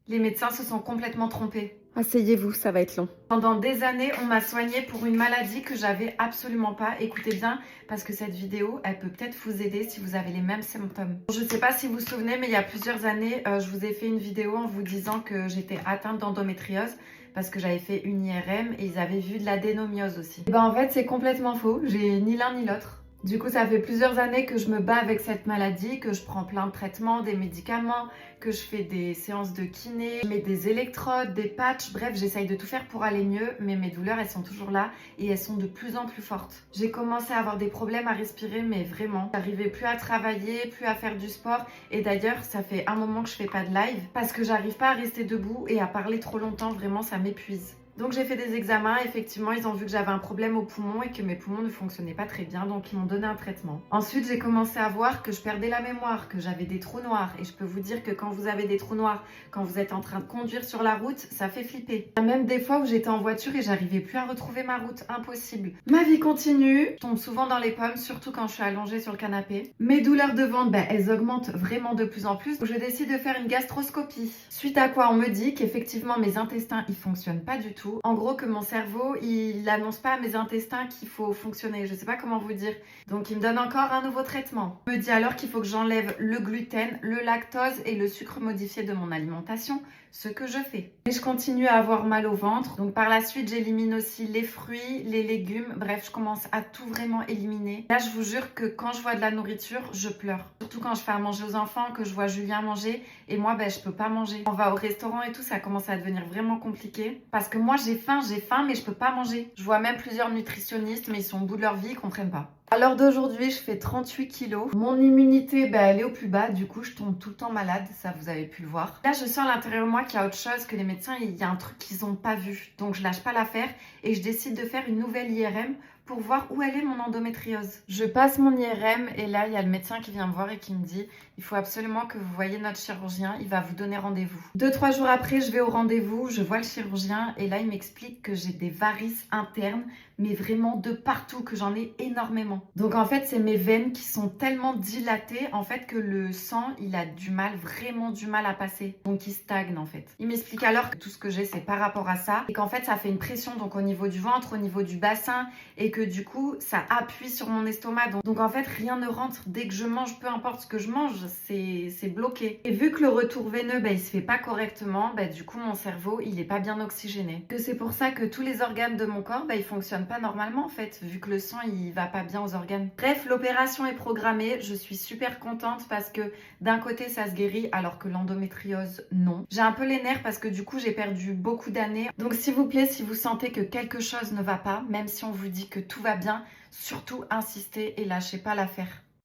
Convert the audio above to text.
Les médecins se sont complètement trompés. Asseyez-vous, ça va être long. Pendant des années, on m'a soignée pour une maladie que j'avais absolument pas. Écoutez bien, parce que cette vidéo, elle peut peut-être vous aider si vous avez les mêmes symptômes. Je ne sais pas si vous vous souvenez, mais il y a plusieurs années, je vous ai fait une vidéo en vous disant que j'étais atteinte d'endométriose parce que j'avais fait une IRM et ils avaient vu de l'adénomiose aussi. Et ben en fait, c'est complètement faux. J'ai ni l'un ni l'autre. Du coup, ça fait plusieurs années que je me bats avec cette maladie, que je prends plein de traitements, des médicaments, que je fais des séances de kiné, je mets des électrodes, des patchs, bref, j'essaye de tout faire pour aller mieux, mais mes douleurs, elles sont toujours là et elles sont de plus en plus fortes. J'ai commencé à avoir des problèmes à respirer, mais vraiment, j'arrivais plus à travailler, plus à faire du sport, et d'ailleurs, ça fait un moment que je fais pas de live parce que j'arrive pas à rester debout et à parler trop longtemps, vraiment, ça m'épuise. Donc j'ai fait des examens, effectivement ils ont vu que j'avais un problème au poumon et que mes poumons ne fonctionnaient pas très bien, donc ils m'ont donné un traitement. Ensuite j'ai commencé à voir que je perdais la mémoire, que j'avais des trous noirs, et je peux vous dire que quand vous avez des trous noirs, quand vous êtes en train de conduire sur la route, ça fait flipper. Il y a même des fois où j'étais en voiture et j'arrivais plus à retrouver ma route, impossible. Ma vie continue, je tombe souvent dans les pommes, surtout quand je suis allongée sur le canapé. Mes douleurs de ventre, elles augmentent vraiment de plus en plus. Je décide de faire une gastroscopie. Suite à quoi on me dit qu'effectivement mes intestins ils fonctionnent pas du tout. En gros que mon cerveau il n'annonce pas à mes intestins qu'il faut fonctionner, je sais pas comment vous dire. Donc il me donne encore un nouveau traitement. Il me dit alors qu'il faut que j'enlève le gluten, le lactose et le sucre modifié de mon alimentation, ce que je fais. Et je continue à avoir mal au ventre. Donc par la suite j'élimine aussi les fruits, les légumes, bref je commence à tout vraiment éliminer. Là je vous jure que quand je vois de la nourriture, je pleure. Surtout quand je fais à manger aux enfants, que je vois Julien manger et moi je peux pas manger. On va au restaurant et tout, ça commence à devenir vraiment compliqué parce que moi j'ai faim mais je peux pas manger. Je vois même plusieurs nutritionnistes mais ils sont au bout de leur vie, ils comprennent pas. À l'heure d'aujourd'hui, je fais 38 kilos. Mon immunité, elle est au plus bas. Du coup, je tombe tout le temps malade. Ça, vous avez pu le voir. Là, je sens à l'intérieur de moi qu'il y a autre chose, que les médecins, il y a un truc qu'ils n'ont pas vu. Donc, je lâche pas l'affaire et je décide de faire une nouvelle IRM pour voir où elle est mon endométriose. Je passe mon IRM et là, il y a le médecin qui vient me voir et qui me dit « Il faut absolument que vous voyez notre chirurgien, il va vous donner rendez-vous. » 2-3 jours après, je vais au rendez-vous, je vois le chirurgien et là, il m'explique que j'ai des varices internes, mais vraiment de partout, que j'en ai énormément. Donc en fait, c'est mes veines qui sont tellement dilatées en fait que le sang, il a du mal, vraiment du mal à passer. Donc il stagne en fait. Il m'explique alors que tout ce que j'ai, c'est par rapport à ça et qu'en fait, ça fait une pression donc au niveau du ventre, au niveau du bassin et que du coup, ça appuie sur mon estomac. Donc en fait, rien ne rentre. Dès que je mange, peu importe ce que je mange, c'est bloqué. Et vu que le retour veineux, il se fait pas correctement, du coup, mon cerveau, il est pas bien oxygéné. Que c'est pour ça que tous les organes de mon corps, ils fonctionnent pas normalement en fait, vu que le sang, il va pas bien aux organes. Bref, l'opération est programmée. Je suis super contente parce que d'un côté, ça se guérit alors que l'endométriose, non. J'ai un peu les nerfs parce que du coup, j'ai perdu beaucoup d'années. Donc s'il vous plaît, si vous sentez que quelque chose ne va pas, même si on vous dit que tout va bien, surtout insistez et lâchez pas l'affaire.